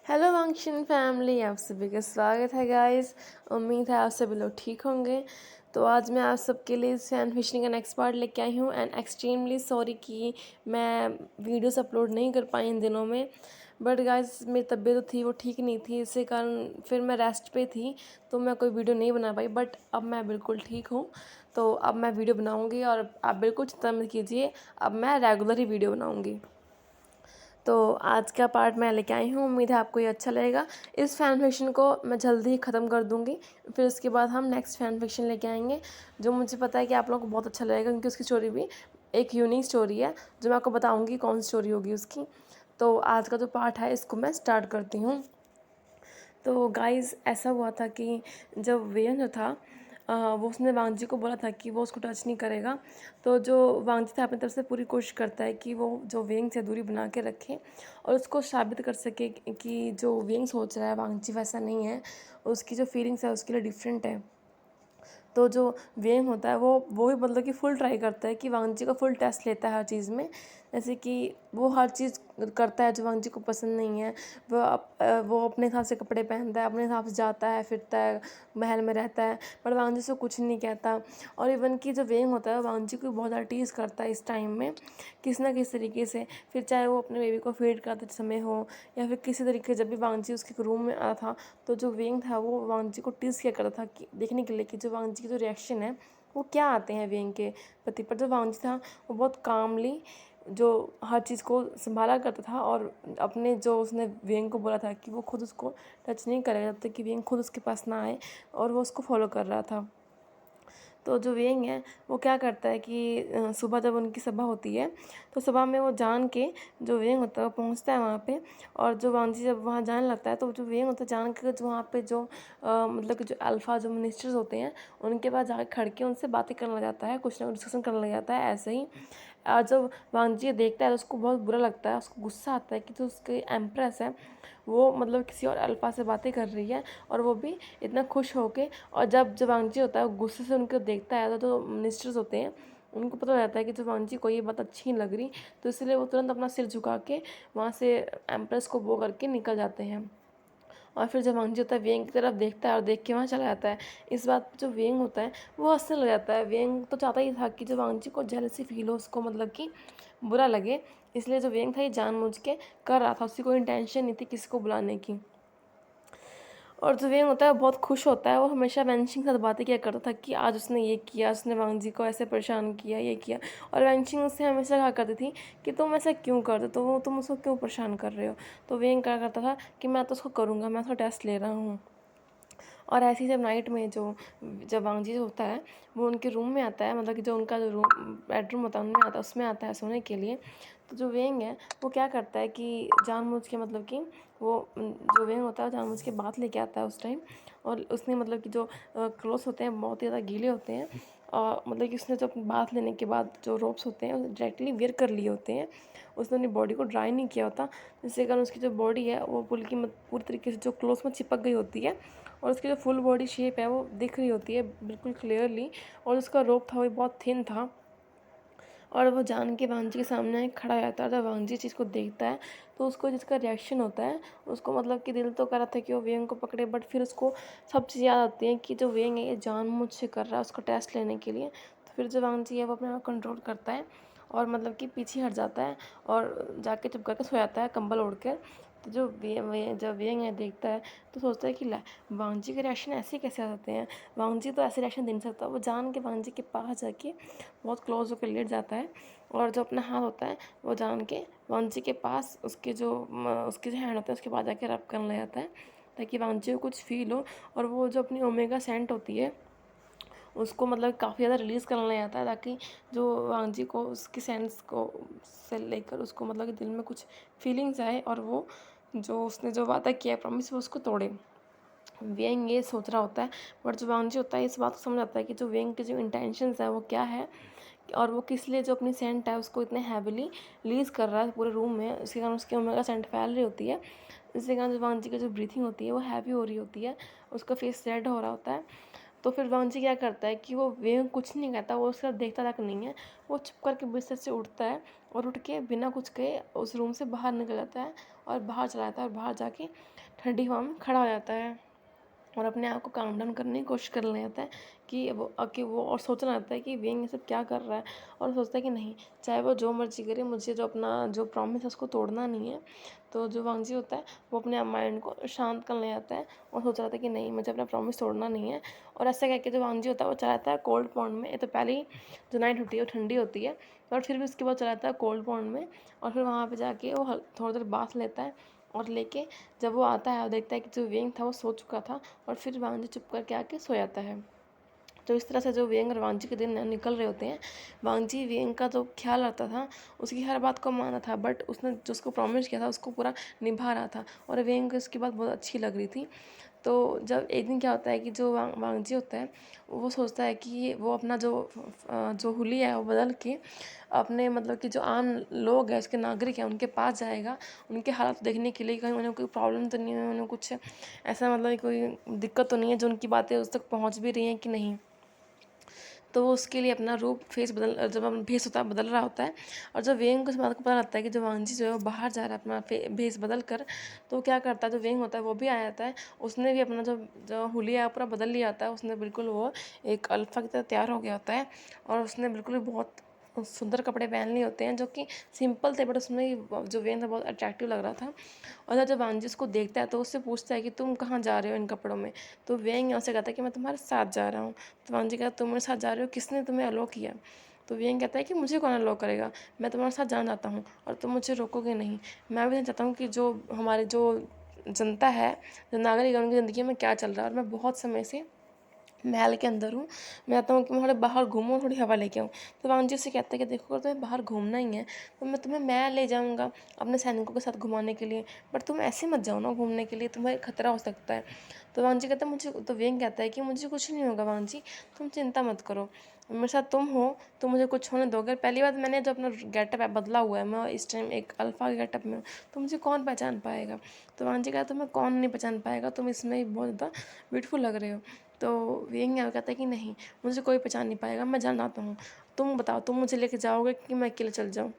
Hello वांगशन family, आप सभी का स्वागत है गाइस। उम्मीद है आप सभी लोग ठीक होंगे। तो आज मैं आप सबके लिए फैन फिशिंग का नेक्स्ट पार्ट लेके आई हूँ एंड एक्सट्रीमली सॉरी कि मैं वीडियोस अपलोड नहीं कर पाई इन दिनों में। बट गाइस मेरी तबीयत जो थी वो ठीक नहीं थी, इसके कारण फिर मैं रेस्ट पे थी तो मैं कोई वीडियो नहीं बना पाई। बट अब मैं बिल्कुल ठीक हूँ, तो अब मैं वीडियो बनाऊँगी और आप बिल्कुल चिंता मत कीजिए, अब मैं रेगुलर ही वीडियो बनाऊँगी। तो आज का पार्ट मैं लेके आई हूँ, उम्मीद है आपको ये अच्छा लगेगा। इस फैन फिक्शन को मैं जल्दी ही ख़त्म कर दूँगी, फिर उसके बाद हम नेक्स्ट फैन फिक्शन लेके आएंगे जो मुझे पता है कि आप लोगों को बहुत अच्छा लगेगा, क्योंकि उसकी स्टोरी भी एक यूनिक स्टोरी है जो मैं आपको बताऊँगी कौन सी स्टोरी होगी उसकी। तो आज का जो पार्ट है इसको मैं स्टार्ट करती हूँ। तो गाइज़ ऐसा हुआ था कि जब वेन जो था वो उसने वांगजी को बोला था कि वो उसको टच नहीं करेगा। तो जो वांगजी था अपनी तरफ से पूरी कोशिश करता है कि वो जो वेंग से दूरी बना के रखे और उसको साबित कर सके कि जो वेंग सोच रहा है वांगजी वैसा नहीं है, उसकी जो फीलिंग्स है उसके लिए डिफरेंट है। तो जो वेंग होता है वो ही मतलब कि फुल ट्राई करता है कि वांगजी का फुल टेस्ट लेता है हर चीज़ में। जैसे कि वो हर चीज़ करता है जो वांगजी को पसंद नहीं है। वो अपने हिसाब से कपड़े पहनता है, अपने हिसाब से जाता है फिरता है, महल में रहता है, बट वांगजी से कुछ नहीं कहता। और इवन कि जो वेंग होता है वांगजी को बहुत ज़्यादा टीज़ करता है इस टाइम में किसी ना किसी तरीके से। फिर चाहे वो अपने बेबी को फीड करते समय हो या फिर किसी तरीके जब भी वांगजी उसके रूम में आया था तो जो वेंग था वो वांगजी को टीज़ किया करता था कि देखने के लिए कि जो वांगजी के जो रिएक्शन है वो क्या आते हैं वेंग के प्रति। पर जो वांगजी था वो बहुत कामली जो हर चीज़ को संभाला करता था और अपने जो उसने वेंग को बोला था कि वो खुद उसको टच नहीं करेगा जब तक कि वेंग खुद उसके पास ना आए, और वो उसको फॉलो कर रहा था। तो जो वेंग है वो क्या करता है कि सुबह जब उनकी सभा होती है तो सभा में वो जान के जो वेंग होता है वो पहुंचता है वहाँ पे। और जो वांगजी जब वहाँ जाने लगता है तो जो वेंग होता है जान के जो वहाँ पे जो मतलब कि जो अल्फ़ा जो मिनिस्टर्स होते हैं उनके पास जाकर खड़ के उनसे बातें करने लग जाता है, कुछ ना कुछ डिस्कशन करने लग जाता है ऐसे ही। और जब वांगजी ये देखता है तो उसको बहुत बुरा लगता है, उसको गुस्सा आता है कि जो उसके एम्प्रेस है वो मतलब किसी और अल्फ़ा से बातें कर रही है और वो भी इतना खुश होके। और जब वांगजी होता है वो गुस्से से उनको देखता है तो जो मिनिस्टर्स होते हैं उनको पता रहता है कि जो वांगजी को ये बात अच्छी नहीं लग रही, तो इसलिए वो तुरंत अपना सिर झुका के वहाँ से एम्प्रेस को वो करके निकल जाते हैं। और फिर जब वांगजी होता है वेंग की तरफ देखता है और देख के वहाँ चला जाता है। इस बात पे जो वेंग होता है वो हंसने लग जाता है। वेंग तो चाहता ही था कि जो वांगजी को जेलसी फील हो, उसको मतलब कि बुरा लगे, इसलिए जो वेंग था ये जानबूझ के कर रहा था, उसकी कोई इंटेंशन नहीं थी किसी को बुलाने की। और जो वेंग होता है वो बहुत खुश होता है, वो हमेशा वैनशिंग के साथ बातें किया करता था कि आज उसने ये किया, उसने वांगजी को ऐसे परेशान किया, ये किया। और वैनशिंग उससे हमेशा कहा करती थी कि तुम ऐसा क्यों करते, तो वो तुम उसको क्यों परेशान कर रहे हो। तो वेंग कहा करता था कि मैं तो उसको करूँगा, मैं उसका टेस्ट ले रहा हूँ। और ऐसे ही जब नाइट में जब वांगजी होता है वो उनके रूम में आता है, मतलब कि जो उनका जो रूम बेडरूम होता है उनमें आता है, उसमें आता है सोने के लिए। तो जो वेंग है वो क्या करता है कि जानबूझ के मतलब कि वो जो वेंग होता है वो जानबूझ के बात लेके आता है उस टाइम। और उसने मतलब कि जो क्लोथ्स होते हैं बहुत ही ज़्यादा गीले होते हैं, और मतलब कि उसने जो बात लेने के बाद जो रोप्स होते हैं वो डायरेक्टली वेयर कर लिए होते हैं, उसने अपनी बॉडी को ड्राई नहीं किया होता, जिसके कारण उसकी जो बॉडी है वो पूरी तरीके से जो क्लोथ्स में चिपक गई होती है और उसकी जो फुल बॉडी शेप है वो दिख रही होती है बिल्कुल क्लियरली। और उसका रोप था वो बहुत थिन था। और वो जान के वांगजी के सामने खड़ा हो जाता है। जब वांगजी चीज़ को देखता है तो उसको जिसका रिएक्शन होता है उसको मतलब कि दिल तो कर रहा था कि वो वेंग को पकड़े, बट फिर उसको सब चीज़ याद आती है कि जो वेंग है ये जानबूझ से कर रहा है उसका टेस्ट लेने के लिए। तो फिर जो वांगजी है वो अपने आप कंट्रोल करता है और मतलब कि पीछे हट जाता है और जाके चुप करके सो जाता है कंबल ओढ़ कर। तो जब वेंग है देखता है तो सोचता है कि ला वांगजी के रिएक्शन ऐसे कैसे आ जाते हैं, वांगजी तो ऐसे रिएक्शन दे नहीं सकता। वो जान के वांगजी के पास जाके बहुत क्लोज होकर लेट जाता है और जो अपना हाथ होता है वो जान के वांगजी के पास उसके जो हैंड होते हैं उसके पास जाके रब करने लग जाता है ताकि वांगजी को कुछ फील हो। और वो जो अपनी ओमेगा सेंट होती है उसको मतलब काफ़ी ज़्यादा रिलीज़ करने लग जाता है ताकि जो वांगजी को उसकी सेंस को से लेकर उसको मतलब कि दिल में कुछ फीलिंग्स आए और वो जो उसने जो वादा किया है प्रॉमिस वो उसको तोड़े। वेंग ये सोच रहा होता है, बट जो वांगजी होता है इस बात को समझ आता है कि जो वेंग के जो इंटेंशंस है वो क्या है और वो किस लिए जो अपनी सेंट है उसको इतने हैविली लीज कर रहा है पूरे रूम में। उसके कारण उसकी ओमेगा सेंट फैल रही होती है, जिसके कारण जो वांगजी की जो ब्रीथिंग होती है वो हैवी हो रही होती है, उसका फेस रेड हो रहा होता है। तो फिर वांगजी क्या करता है कि वो वेंग कुछ नहीं कहता, वो उसका देखता तक नहीं है, वो चुप करके बिस्तर से उठता है और उठ के बिना कुछ कहे उस रूम से बाहर निकल जाता है और बाहर चला जाता है और बाहर जाके ठंडी हवा में खड़ा हो जाता है और अपने आप को काम डाउन करने की कोशिश कर लेता है कि वो और सोचना लगता है कि वेंग ये सब क्या कर रहा है, और सोचता है कि नहीं, चाहे वो जो मर्जी करे, मुझे जो अपना जो प्रॉमिस है उसको तोड़ना नहीं है। तो जो वांगजी होता है वो अपने माइंड को शांत करने जाता है और सोच रहा था कि नहीं, मुझे अपना प्रॉमिस तोड़ना नहीं है। और ऐसा कह के जो वांगजी होता है वो चला जाता है कोल्ड पॉन्ड में। तो पहले ही जो नाइट होती है वो ठंडी होती है, और फिर भी उसके बाद चला जाता है कोल्ड पॉन्ड में, और फिर वहाँ पर जाके वो थोड़ी देर बाथ लेता है, और लेके जब वो आता है और देखता है कि जो वेंग था वो सो चुका था, और फिर वांगजी चुप करके आके सो जाता है। तो इस तरह से जो वेंग और वांगजी के दिन निकल रहे होते हैं। वांगजी वेंग का जो ख्याल रखता था, उसकी हर बात को माना था, बट उसने जो उसको प्रॉमिस किया था उसको पूरा निभा रहा था, और वेंग को इसकी बात बहुत अच्छी लग रही थी। तो जब एक दिन क्या होता है कि जो वांगजी होता है वो सोचता है कि वो अपना जो हुलिया है वो बदल के अपने मतलब कि जो आम लोग हैं, उसके नागरिक हैं, उनके पास जाएगा, उनके हालात देखने के लिए, कहीं उन्हें कोई प्रॉब्लम तो नहीं है, उन्हें कुछ ऐसा मतलब कोई दिक्कत तो नहीं है, जो उनकी बातें उस तक पहुंच भी रही हैं कि नहीं। तो वो उसके लिए अपना जब भेस होता है बदल रहा होता है। और जब वेंग को इस बात को पता लगता है कि जो वांगजी जो है वो बाहर जा रहा है अपना भेस बदल कर, तो क्या करता है, जो वेंग होता है वो भी आ जाता है। उसने भी अपना जो जो हुलिया पूरा बदल लिया होता है, उसने बिल्कुल वो एक अल्फा की तरह तैयार हो गया होता है, और उसने बिल्कुल बहुत सुंदर कपड़े पहन लिए होते हैं जो कि सिंपल थे, बट उसमें जो वेन था बहुत अट्रैक्टिव लग रहा था। और जब वांगजी उसको देखता है तो उससे पूछता है कि तुम कहाँ जा रहे हो इन कपड़ों में। तो वेंग यहाँ से कहता है कि मैं तुम्हारे साथ जा रहा हूँ। तो वांगजी कहता है तुम मेरे साथ जा रहे हो, किसने तुम्हें अलो किया। तो वेंग कहता है कि मुझे कौन अलो करेगा, मैं तुम्हारे साथ जाना चाहता हूँ और तुम मुझे रोकोगे नहीं। मैं भी चाहता हूँ कि जो हमारे जो जनता है, जो नागरिक है, उनकी ज़िंदगी में क्या चल रहा है, और मैं बहुत समय से महल के अंदर हूँ, मैं चाहता हूँ कि मैं थोड़े बाहर घूमूँ, थोड़ी हवा लेके आऊँ। तो वांगजी से कहता है कि देखो, अगर तुम्हें बाहर घूमना ही है तो मैं तुम्हें महल ले जाऊँगा अपने सैनिकों के साथ घुमाने के लिए, बट तुम ऐसे मत जाओ ना घूमने के लिए, तुम्हें खतरा हो सकता है। तो वांगजी कहता है मुझे, तो वेंग कहता है कि मुझे कुछ नहीं होगा वांगजी, तुम चिंता मत करो, मेरे साथ तुम हो तो मुझे कुछ होने दो। अगर पहली बात मैंने जो अपना गेटअप है बदला हुआ है, मैं इस टाइम एक अल्फ़ा के गेटअप में हूँ, तो मुझे कौन पहचान पाएगा। तो वांगजी कहता है तुम्हें कौन नहीं पहचान पाएगा, तुम इसमें ही बहुत ज़्यादा ब्यूटीफुल लग रहे हो। तो वेंग कहता है कि नहीं, मुझे कोई पहचान नहीं पाएगा, मैं जाना आता हूँ, तुम बताओ तुम मुझे लेके जाओगे कि मैं अकेले चल जाऊँ।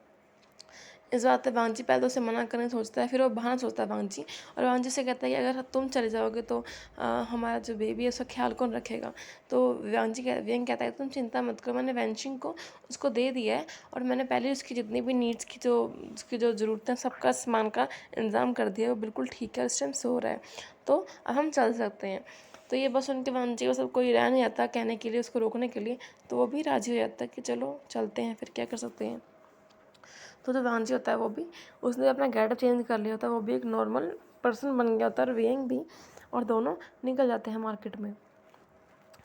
इस बात पे वांगजी पहले तो उसे मना करने सोचता है, फिर वो बहाना सोचता है वांगजी, और वांगजी से कहता है कि अगर तुम चले जाओगे तो हमारा जो बेबी है उसका ख्याल कौन रखेगा। तो वेंग कहता है तुम चिंता मत करो, मैंने वेंशिंग को उसको दे दिया है, और मैंने पहले उसकी जितनी भी नीड्स की उसकी जो ज़रूरतें, सबका सामान का इंतज़ाम कर दिया है, वो बिल्कुल ठीक है, उस टाइम सो रहा है, तो अब हम चल सकते हैं। तो ये बस उनके वांगजी को सब कोई रह नहीं आता कहने के लिए, उसको रोकने के लिए, तो वो भी राज़ी हो जाता है कि चलो चलते हैं, फिर क्या कर सकते हैं। तो जो वांगजी होता है वो भी, उसने अपना गेटअप चेंज कर लिया होता है, वो भी एक नॉर्मल पर्सन बन गया होता है, और वेंग भी, और दोनों निकल जाते हैं मार्केट में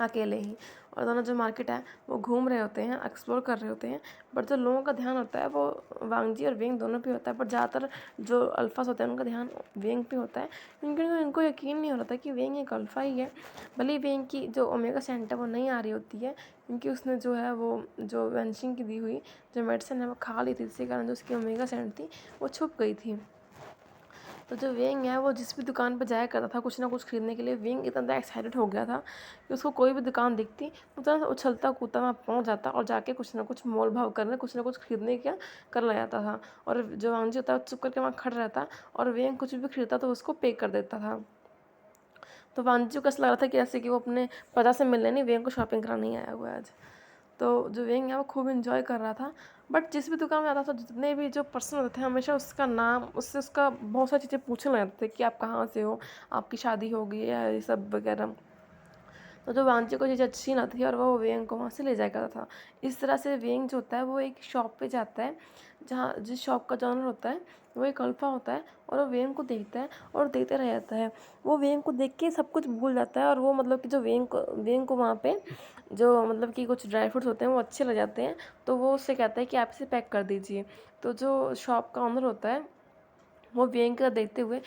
अकेले ही। और दोनों जो मार्केट है वो घूम रहे होते हैं, एक्सप्लोर कर रहे होते हैं, बट जो लोगों का ध्यान होता है वो वांगजी और वेंग दोनों पे होता है, बट ज़्यादातर जो अल्फास होते हैं उनका ध्यान वेंग पे होता है, क्योंकि इनको यकीन नहीं हो रहा था कि वेंग एक अल्फ़ा ही है। भले ही वेंग की जो ओमेगा सेंट है वो नहीं आ रही होती है, क्योंकि उसने जो है वो जो वेंशिंग की दी हुई जो मेडिसिन है वो खा ली थी, जिसके कारण जो उसकी ओमेगा सेंट थी वो छुप गई थी। तो जो वेंग है वो जिस भी दुकान पर जाया करता था कुछ ना कुछ खरीदने के लिए, वेंग इतना ज़्यादा एक्साइटेड हो गया था कि उसको कोई भी दुकान दिखती वो तुरंत उछलता कूदता वहाँ पहुँच जाता, और जाके कुछ ना कुछ मोल भाव करने, कुछ ना कुछ खरीदने का कर ले जाता था। और जो वांगजी होता है चुप करके वहाँ खड़ा रहता, और वेंग कुछ भी खरीदता तो उसको पे कर देता था। तो वांगजी को ऐसा लग रहा था कि जैसे कि वो अपने प्रजा से मिलने नहीं, वेंग को शॉपिंग कराने ही आया हुआ है आज। तो जो वेंग है वो खूब इन्जॉय कर रहा था, बट जिस भी दुकान में आता था, जितने भी जो पर्सन होते थे, हमेशा उसका नाम, उससे उसका बहुत सारी चीज़ें पूछने लगते थे कि आप कहाँ से हो, आपकी शादी हो गई है, ये सब वगैरह। तो जो वांगजी को चीज़ अच्छी ना थी और वो वेंग को वहाँ से ले जाया करता था। इस तरह से वेंग जो होता है वो एक शॉप पे जाता है, जहाँ जिस शॉप का जॉनर होता है वो एक अल्फ़ा होता है, और वो वेंग को देखता है और देखते रह जाता है। वो वेंग को देख के सब कुछ भूल जाता है, और वो मतलब कि जो वेंग को वहाँ पे जो मतलब कि कुछ ड्राई फ्रूट्स होते हैं वो अच्छे लग जाते हैं, तो वो उससे कहता है कि आप इसे पैक कर दीजिए। तो जो शॉप का ऑनर होता है वो वेंग का देखते हुए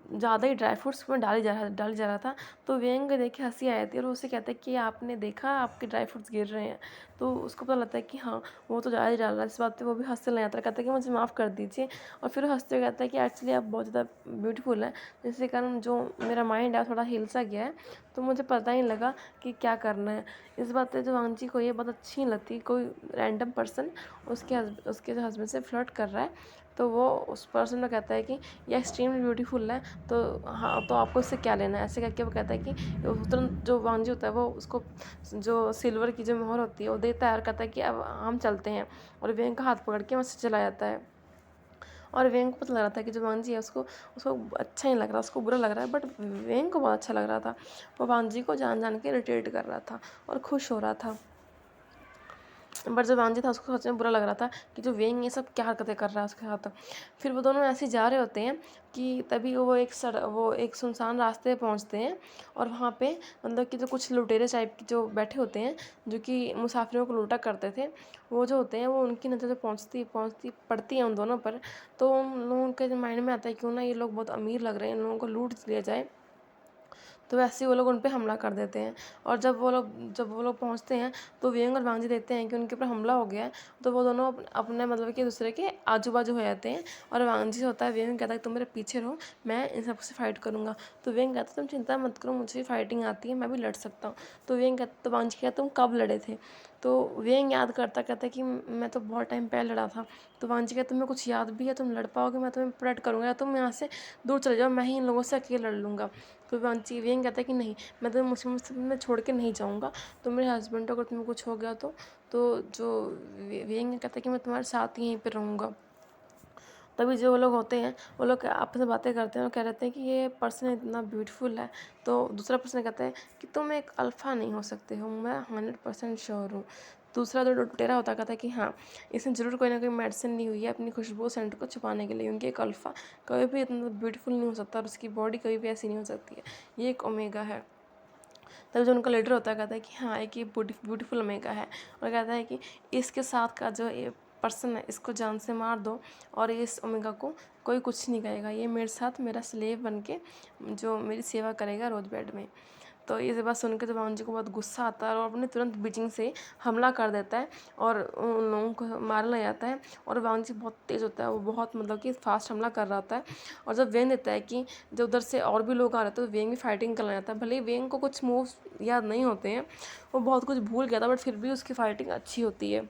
ज़्यादा ही ड्राई फ्रूट्स में डाली जा रहा था, तो वेंग देख के हंसी आ जाती है, और उससे कहता है कि आपने देखा आपके ड्राई फ्रूट्स गिर रहे हैं। तो उसको पता लगता है कि हाँ, वो तो ज़्यादा ही डाल रहा है। इस बात पे वो भी हंसने लग जाता है, कहता है कि मुझे माफ़ कर दीजिए, और फिर हंसते हुए कहता है कि एक्चुअली आप बहुत ज़्यादा ब्यूटीफुल हैं, जिसके कारण जो मेरा माइंड है थोड़ा हिल सा गया है, तो मुझे पता ही नहीं लगा कि क्या करना है। इस बात पे जो वांगजी को ये बहुत अच्छी नहीं लगती, कोई रैंडम पर्सन उसके जो हस्बैंड से फ्लर्ट कर रहा है, तो वो उस पर्सन को कहता है कि ये एक्सट्रीमली ब्यूटीफुल है, तो हाँ तो आपको इससे क्या लेना है, ऐसे करके वो कहता है कि तुरंत जो वांजी होता है वो उसको जो सिल्वर की जो मोहर होती है वो देता है और कहता है कि अब हम चलते हैं, और वेंग का हाथ पकड़ के वहाँ से चला जाता है। और वेंग को पता लग रहा था कि जो वांजी है उसको उसको अच्छा नहीं लग रहा, उसको बुरा लग रहा है, बट वेंग को बहुत अच्छा लग रहा था। वो वांजी को जान जान के इरिटेट कर रहा था और खुश हो रहा था। बट जो वांजी था उसको सच में बुरा लग रहा था कि जो वेंग ये सब क्या हरकतें कर रहा है उसके साथ। फिर वो दोनों ऐसे ही जा रहे होते हैं कि तभी वो एक सुनसान रास्ते पे पहुंचते हैं, और वहाँ पे मतलब कि जो कुछ लुटेरे टाइप के जो बैठे होते हैं जो कि मुसाफिरों को लूटा करते थे, वो जो होते हैं वो उनकी नज़र जो पहुँचती पड़ती है उन दोनों पर। तो उन लोगों के माइंड में आता है क्यों ना ये लोग बहुत अमीर लग रहे हैं, इन लोगों को लूट लिया जाए। तो वैसे ही वो लोग उन पे हमला कर देते हैं। और जब वो लोग पहुँचते हैं तो वेंग और वांजी देखते हैं कि उनके ऊपर हमला हो गया है। तो वो दोनों अपने मतलब कि दूसरे के आजू बाजू हो जाते हैं, और वांजी होता है, वेंग कहता है तुम मेरे पीछे रहो, मैं इन सबसे फाइट करूँगा। तो वेंग कहता है तुम चिंता मत करो, मुझे फाइटिंग आती है, मैं भी लड़ सकता हूँ। तो वांजी कहता तुम कब लड़े थे? तो वेंग याद करता कहता कि मैं तो बहुत टाइम पहले लड़ा था। तो वांजी कहता तुम्हें कुछ याद भी है, तुम लड़ पाओगे, मैं तुम्हें प्रोटेक्ट करूँगा, या तुम यहाँ से दूर चले जाओ, मैं ही इन लोगों से अकेले लड़ लूँगा। तो वेंग कहता है कि नहीं, मैं तुम्हें मुझसे मैं छोड़ के नहीं जाऊँगा, तो मेरे हस्बैंड को अगर तुम्हें कुछ हो गया तो जो वेंग कहता है कि मैं तुम्हारे साथ यहीं पर रहूँगा। तभी जो वो लोग होते हैं वो लोग आपस में बातें करते हैं और कह रहे हैं कि ये पर्सन इतना ब्यूटीफुल है। तो दूसरा पर्सन कहता है कि तुम एक अल्फ़ा नहीं हो सकते हो, मैं 100% श्योर हूँ। दूसरा जो लुटेरा होता कहता है कि हाँ, इसने ज़रूर कोई ना कोई मेडिसिन ली हुई है अपनी खुशबू सेंट को छुपाने के लिए, क्योंकि एक अल्फ़ा कभी भी इतना ब्यूटीफुल नहीं हो सकता और उसकी बॉडी कभी भी ऐसी नहीं हो सकती है, ये एक ओमेगा है। तभी जो उनका लीडर होता है कहता है कि हाँ, एक ये ब्यूटीफुल ओमेगा है, और कहता है कि इसके साथ का जो ये पर्सन है इसको जान से मार दो, और इस ओमेगा को कोई कुछ नहीं करेगा, ये मेरे साथ मेरा स्लेव बन के जो मेरी सेवा करेगा रोज बेड में। तो ये बात सुन के तो वांजी को बहुत गुस्सा आता है और अपने तुरंत बीजिंग से हमला कर देता है और उन लोगों को मारने लग जाता है। और वांजी बहुत तेज़ होता है, वो बहुत मतलब कि फास्ट हमला कर रहा होता है। और जब वेन देता है कि जब उधर से और भी लोग आ रहे थे तो वेंग भी फाइटिंग करना जाता है। भले ही वेंग को कुछ मूव्स याद नहीं होते हैं, वो बहुत कुछ भूल गया था, बट फिर भी उसकी फाइटिंग अच्छी होती है।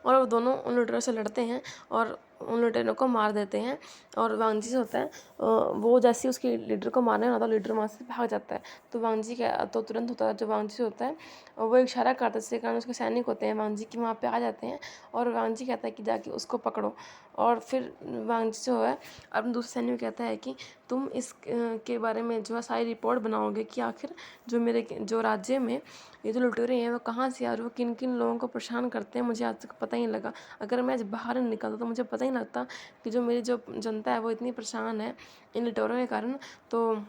और वो दोनों उन लुटेरों से लड़ते हैं और उन लुटेरों को मार देते हैं। और वांजी से होता है वो जैसे ही उसके लीडर को मारने वाला था, लीडर वहाँ से भाग जाता है। तो वांजी क्या तो तुरंत होता है, जो वांजी से होता है वो एक इशारा करता है, जिसके कारण उसके सैनिक होते हैं वांजी के वहाँ पे आ जाते हैं। और वांजी कहता है कि जाके उसको पकड़ो। और फिर वांजी जो है अपने दूसरे सैनिक को कहता है कि तुम इस के बारे में जो है सारी रिपोर्ट बनाओगे कि आखिर जो राज्य में ये जो लुटेरे हैं वो कहाँ से आ रहे, वो किन किन लोगों को परेशान करते हैं, मुझे आज तक पता ही नहीं लगा। अगर मैं आज बाहर नहीं निकलता तो मुझे पता ही नहीं लगता कि जो मेरी जो जनता है वो इतनी परेशान है इन लुटेरों के कारण। तो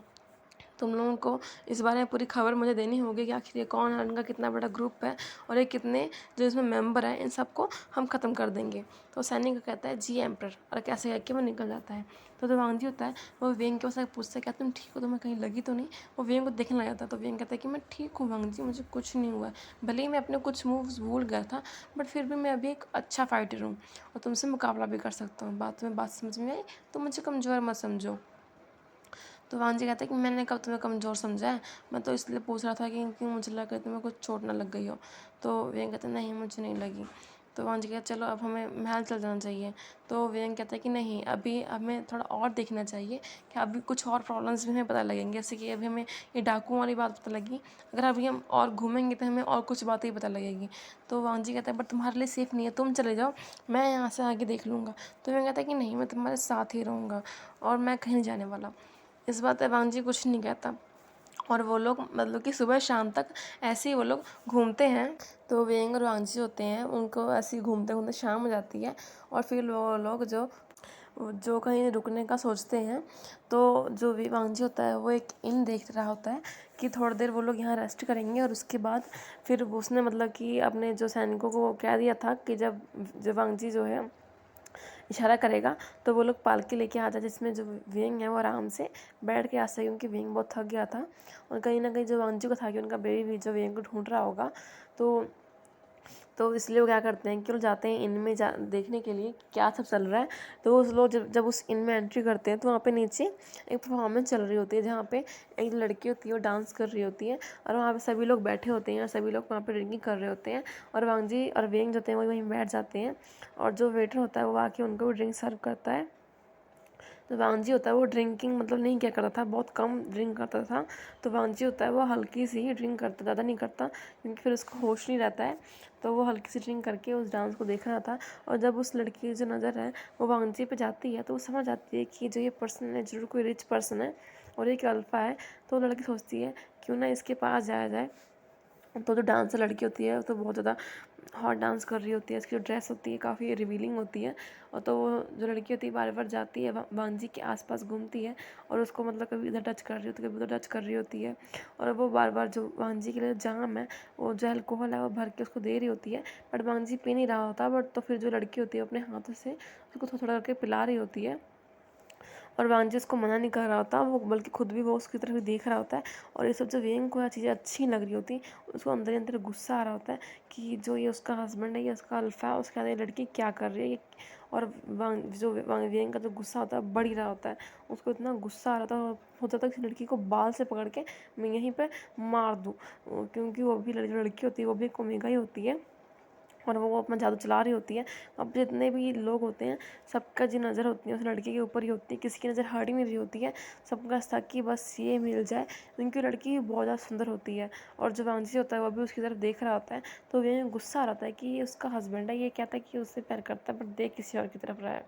तुम लोगों को इस बारे में पूरी खबर मुझे देनी होगी कि आखिर ये कौन है, इनका कितना बड़ा ग्रुप है, और ये कितने जो इसमें मेंबर हैं, इन सबको हम ख़त्म कर देंगे। तो सैनिक कहता है जी एम्पर, और कैसे कह के वो निकल जाता है। तो जो वांजी होता है वो वेंग के पास पूछता है क्या तुम ठीक हो, तुम्हें कहीं लगी तो नहीं? वो वेंग को देखने लग जाता है। तो वेंग कहता है कि मैं ठीक हूँ वांजी, मुझे कुछ नहीं हुआ है, भले ही मैं अपने कुछ मूव्स भूल गया था, बट फिर भी मैं अभी एक अच्छा फाइटर हूँ और तुमसे मुकाबला भी कर सकता हूँ। बात समझ में आई, तो मुझे कमज़ोर मत समझो। तो वांजी कहता है कि मैंने कब तुम्हें कमज़ोर समझा है, मैं तो इसलिए पूछ रहा था कि मुझे लगा तुम्हें कुछ चोट ना लग गई हो। तो वेंग कहता है नहीं, मुझे नहीं लगी। तो वांजी कहता चलो अब हमें महल चल जाना चाहिए। तो वेंग कहता है कि नहीं, अभी हमें थोड़ा और देखना चाहिए कि अभी कुछ और प्रॉब्लम्स भी हमें पता लगेंगे, जैसे कि अभी हमें ये डाकुओं वाली बात पता लगी, अगर अभी हम और घूमेंगे तो हमें और कुछ बातें ही पता लगेगी। तो वांजी कहता है बट तुम्हारे लिए सेफ़ नहीं है, तुम चले जाओ, मैं यहाँ से आगे देख लूँगा। तो वेंग कहता है कि नहीं, मैं तुम्हारे साथ ही रहूँगा और मैं कहीं नहीं जाने वाला। इस बात पे वांजी कुछ नहीं कहता, और वो लोग मतलब कि सुबह शाम तक ऐसे ही वो लोग घूमते हैं। तो वेंग और वांजी होते हैं, उनको ऐसे ही घूमते घूमते शाम हो जाती है, और फिर वो लोग जो कहीं रुकने का सोचते हैं। तो जो वांजी होता है वो एक इन देख रहा होता है कि थोड़ी देर वो लोग यहाँ रेस्ट करेंगे, और उसके बाद फिर उसने मतलब कि अपने जो सैनिकों को कह दिया था कि जब वांजी जो है इशारा करेगा तो वो लोग पालकी लेके आ जाए, जिसमें जो वेंग है वो आराम से बैठ के आ सके, क्योंकि वेंग बहुत थक गया था। और कहीं ना कहीं जो वांजी को था कि उनका बेबी भी जो वेंग को ढूंढ रहा होगा, तो तो इसलिए वो क्या करते हैं कि वो जाते हैं इन में देखने के लिए क्या सब चल रहा है। तो उस लोग जब उस इन में एंट्री करते हैं तो वहाँ पे नीचे एक परफॉर्मेंस चल रही होती है, जहाँ पे एक लड़की होती है वो डांस कर रही होती है, और वहाँ पे सभी लोग बैठे होते हैं और सभी लोग वहाँ पे ड्रिंकिंग कर रहे होते हैं, और वांगजी और वेंग जो होते हैं वही वहीं बैठ जाते हैं, और जो वेटर होता है वो आके उनको भी ड्रिंक सर्व करता है। तो वांगजी होता है वो ड्रिंकिंग मतलब नहीं क्या करता था, बहुत कम ड्रिंक करता था। तो वांगजी होता है वो हल्की सी ही ड्रिंक करता, ज़्यादा नहीं करता, क्योंकि फिर उसको होश नहीं रहता है। तो वो हल्की सी ड्रिंक करके उस डांस को देख रहा था, और जब उस लड़की की जो नज़र है वो वांगजी पे जाती है तो वो समझ आती है कि जो ये पर्सन है जरूर कोई रिच पर्सन है और एक अल्फ़ा है। तो वो लड़की सोचती है क्यों ना इसके पास जाया जाए। तो जो डांसर लड़की होती है तो बहुत ज़्यादा हॉट डांस कर रही होती है, इसकी जो ड्रेस होती है काफ़ी रिवीलिंग होती है, और तो वो जो लड़की होती है बार बार जाती है वांगजी के आसपास घूमती है, और उसको मतलब कभी इधर टच कर रही होती है, कभी उधर टच कर रही होती है, और वो बार बार जो वांगजी के लिए जाम है वो जो अल्कोहल है वो भर के उसको दे रही होती है, बट वांगजी पी नहीं रहा होता। बट तो फिर जो लड़की होती है अपने हाथों से उसको थोड़ा थोड़ा करके पिला रही होती है, और वांजी उसको मना नहीं कर रहा होता, वो बल्कि खुद भी वो उसकी तरफ देख रहा होता है। और ये सब जब वेंग को यह चीज़ें अच्छी लग रही होती, उसको अंदर ही अंदर गुस्सा आ रहा होता है कि जो ये उसका हस्बैंड है, ये उसका अल्फा है, उसके साथ ये लड़की क्या कर रही है ये। और वेंग का जो गुस्सा होता है बढ़ ही रहा होता है, उसको इतना गुस्सा आ रहा था, होता था कि लड़की को बाल से पकड़ के मैं यहीं पर मार दूँ, क्योंकि वो भी लड़की होती है, वो भी एक ओमेगा ही होती है, और वो अपना जादू चला रही होती है। अब जितने भी लोग होते हैं सबका जो नज़र होती है उस लड़की के ऊपर ही होती है, किसी की नज़र हट ही नहीं रही होती है, सबका था कि बस ये मिल जाए, क्योंकि लड़की बहुत ज़्यादा सुंदर होती है। और जो वांजी होता है वो भी उसकी तरफ देख रहा होता है, तो ये गुस्सा आ रहा है कि ये उसका हस्बैंड है, ये कहता है कि उससे प्यार करता है बट देख किसी और की तरफ रहा है।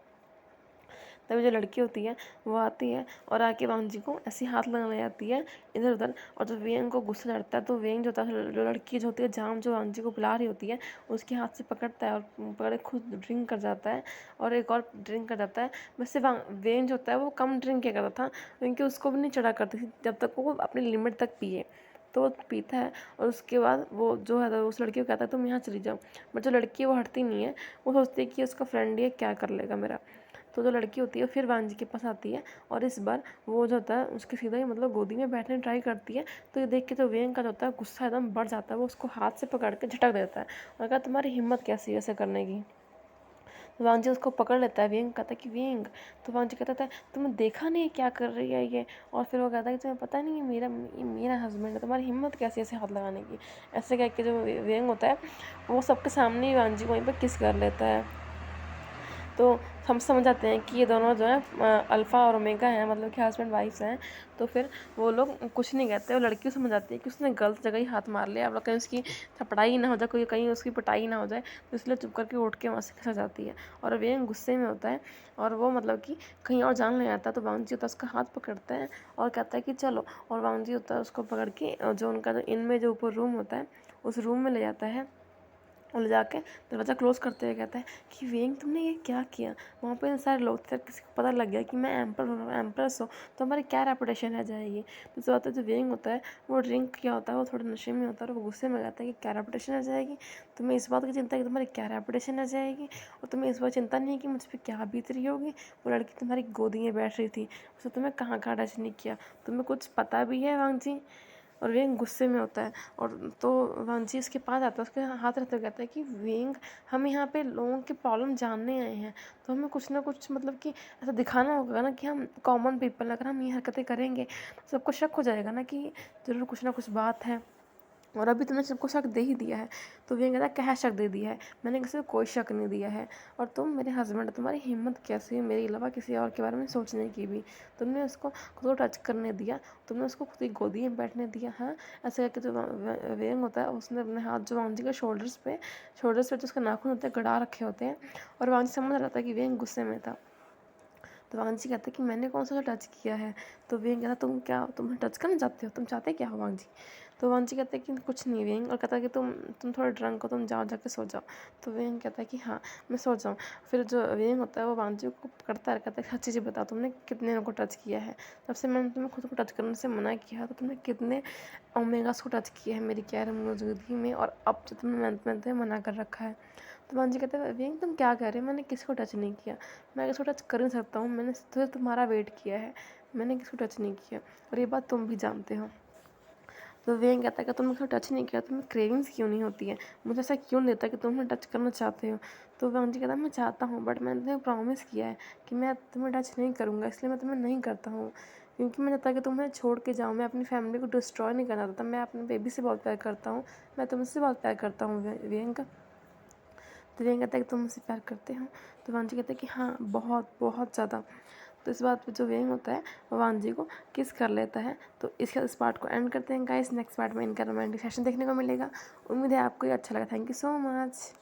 तभी जो लड़की होती है वो आती है और आके वांगजी को ऐसी हाथ लगाने जाती है इधर उधर, और जब वेंग को गुस्सा चढ़ता है तो वेंग जो होता है, जो लड़की जो होती है जाम जो वांगजी को पिला रही होती है उसके हाथ से पकड़ता है और पकड़े खुद ड्रिंक कर जाता है, और एक और ड्रिंक कर जाता है। वैसे वेंग जो होता है वो कम ड्रिंक किया करता था, क्योंकि उसको भी नहीं चढ़ा करती थी जब तक वो अपनी लिमिट तक पिए। तो वो पीता है और उसके बाद वो जो है उस लड़की को कहता है तुम यहाँ चली जाओ, बट जो लड़की है वो हटती नहीं है, वो सोचती है कि उसका फ्रेंड ये क्या कर लेगा मेरा। तो जो लड़की होती है फिर वांजी के पास आती है, और इस बार वो जो होता है उसके सीधा ही मतलब गोदी में बैठने ट्राई करती है। तो ये देख के जो वेंग का जो होता है गुस्सा एकदम बढ़ जाता है, वो उसको हाथ से पकड़ के झटक देता है और कहा तुम्हारी हिम्मत कैसी है ऐसे करने की। तो वांजी उसको पकड़ लेता है, वेंग कहता है कि वेंग, तो वांजी कहता है तुमने देखा नहीं क्या कर रही है ये, और फिर वो कहता है कि तुम्हें पता नहीं है मेरा हस्बैंड है, तुम्हारी हिम्मत कैसी ऐसे हाथ लगाने की। ऐसे कह के जो वेंग होता है वो सबके सामने ही वांजी को वहीं पर किस कर लेता है। तो हम समझ जाते हैं कि ये दोनों जो है अल्फ़ा और ओमेगा हैं, मतलब कि हस्बैंड वाइफ हैं। तो फिर वो लोग कुछ नहीं कहते, और लड़की समझ जाती है कि उसने गलत जगह ही हाथ मार लिया, अब कहीं उसकी थपड़ाई ना हो जाए, कोई कहीं उसकी पिटाई ना हो जाए, तो इसलिए चुप करके उठ के वहाँ से खिसक जाती है। और वे गुस्से में होता है और वो मतलब कि कहीं और जान ले आता, तो वांगजी होता है उसका हाथ पकड़ता है और कहता है कि चलो, और वांगजी होता है उसको पकड़ के जो उनका जो इनमें जो ऊपर रूम होता है उस रूम में ले जाता है, और ले जाके दरवाज़ा क्लोज़ करते हुए कहता है कि वेंग तुमने ये क्या किया। वहाँ पे सारे लोग थे, किसी को पता लग गया कि मैं एम्प्रेस हूँ तो हमारी क्या रेपुटेशन रह जाएगी। तो जो होता है जो वेंग होता है वो ड्रिंक किया होता है, वो थोड़ा नशे में होता है, और वो गुस्से में कहता है कि क्या रेपुटेशन रह जाएगी, तुम्हें इस बात की चिंता है कि तुम्हारी क्या रेपुटेशन रह जाएगी, और तुम्हें इस बात चिंता नहीं है कि मुझ पर क्या बीत रही होगी। वो लड़की तुम्हारी गोदी में बैठ रही थी, उसने तुम्हें कहाँ कहाँ टच नहीं किया, तुम्हें कुछ पता भी है वांगजी। और वेंग गुस्से में होता है, और तो वांजी उसके पास आता है, उसके हाथ रखते हुए कहता है कि वेंग हम यहाँ पे लोगों की प्रॉब्लम जानने आए हैं, तो हमें कुछ ना कुछ मतलब कि ऐसा दिखाना होगा ना कि हम कॉमन पीपल, अगर हम ये हरकतें करेंगे तो सबको शक हो जाएगा ना कि ज़रूर कुछ ना कुछ बात है, और अभी तुमने सबको शक दे ही दिया है। तो वेंग कहता है क्या शक दे दिया है, मैंने किसी को कोई शक नहीं दिया है, और तुम मेरे हस्बैंड, तुम्हारी हिम्मत कैसी है मेरे अलावा किसी और के बारे में सोचने की भी, तुमने उसको खुद को टच करने दिया, तुमने उसको खुद ही गोदी में बैठने दिया। हाँ, ऐसे करके जो वेंग होता है उसने अपने हाथ जो वांजी के शोल्डर्स पे जो उसके नाखून होते हैं गड़ा रखे होते हैं, और वांजी समझ रहा था कि वेंग गुस्से में था। तो वांगजी कहता है कि मैंने कौन सा टच किया है। तो वेंग कहता तुम टच करना चाहते हो, तुम चाहते क्या हो वांगजी। तो वांगजी कहता है कि कुछ नहीं वेंग, और कहता है कि तुम थोड़ा ड्रंक हो, तुम जाओ जाके सो जाओ। तो वेंग कहता है कि हाँ मैं सो जाऊँ। फिर जो वेंग होता है वो वांगजी को पकड़ता है, कहता है सच्ची चीज़ बताओ तुमने कितने लोगों को टच किया है, तब से मैंने तुम्हें खुद को टच करने से मना किया, तो तुमने कितने ओमेगास को टच किया है मेरी गैर मौजूदगी में, और अब जो मैंने तुम्हें मना कर रखा है। तो मांझी कहते हैं वेंग तुम क्या कह रहे हो, मैंने किसी को टच नहीं किया, मैं किसी को टच कर नहीं सकता हूँ, मैंने तुम्हारा वेट किया है, मैंने किसी को टच नहीं किया, और ये बात तुम भी जानते हो। तो वेन कहता है कि तुमने क्यों टच नहीं किया, तुम्हें क्रेविंग्स क्यों नहीं होती है, मुझे ऐसा क्यों नहीं देता कि तुम टच करना चाहते हो। तो वांजी कहता है मैं चाहता हूँ, बट मैंने तुम्हें प्रॉमिस किया है कि मैं तुम्हें टच नहीं करूँगा, इसलिए मैं तुम्हें नहीं करता हूँ, क्योंकि मैं चाहता कि तुम्हें छोड़ के जाऊँ। मैं अपनी फैमिली को डिस्ट्रॉय नहीं करना चाहता। मैं अपने बेबी से बहुत प्यार करता हूँ, मैं तुमसे बहुत प्यार करता हूँ वेंग। तो वेंग कहता है कि तुम मुझसे प्यार करते हो। तो वांजी कहता है कि हाँ, बहुत बहुत ज़्यादा। तो इस बात पे जो वेंग होता है वो वांजी को किस कर लेता है। तो इस पार्ट को एंड करते हैं गाइस। नेक्स्ट पार्ट में इनका रोमांटिक सेशन देखने को मिलेगा। उम्मीद है आपको ये अच्छा लगा। Thank you so much.